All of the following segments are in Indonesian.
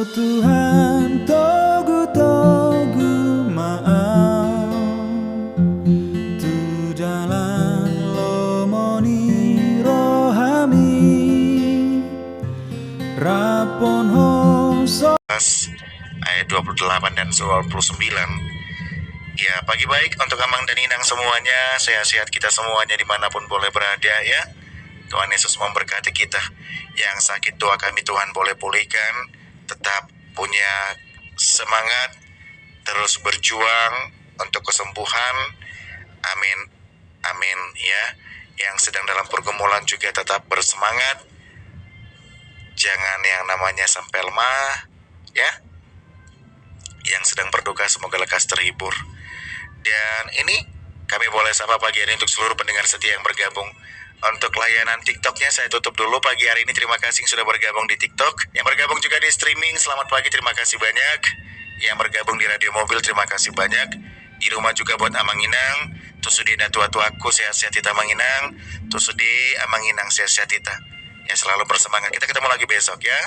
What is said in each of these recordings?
Tuhan togu togu maaf tu jalan lomoni rohami rapon hoso ayat 28 dan 29. Ya, pagi baik untuk Amang dan Inang semuanya. Sehat-sehat kita semuanya dimanapun boleh berada ya. Tuhan Yesus memberkati kita. Yang sakit doa kami Tuhan boleh pulihkan. Tetap punya semangat, terus berjuang untuk kesembuhan. Amin, amin ya. Yang sedang dalam pergumulan juga tetap bersemangat. Jangan yang namanya sampai lemah ya. Yang sedang berduka semoga lekas terhibur. Dan ini kami boleh sapa pagi hari untuk seluruh pendengar setia yang bergabung. Untuk layanan TikToknya saya tutup dulu pagi hari ini. Terima kasih yang sudah bergabung di TikTok. Yang bergabung juga di streaming, selamat pagi, terima kasih banyak. Yang bergabung di radio mobil, terima kasih banyak. Di rumah juga buat Amang Inang. Tusudina tua-tuaku, sehat-sehat kita Amang Inang. Tusudi Amang Inang, sehat-sehat kita. Ya, selalu bersemangat. Kita ketemu lagi besok ya.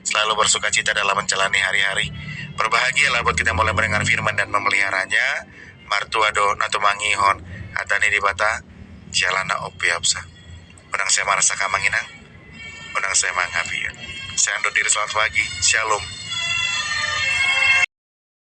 Selalu bersuka cita dalam menjalani hari-hari. Berbahagialah buat kita mulai mendengar firman dan memeliharanya. Martuado natumangihon atani di bata jalana opiapsa. Unang saya marasa kamanginang. Unang saya manghapi ya. Saya undur diri, selamat pagi. Shalom.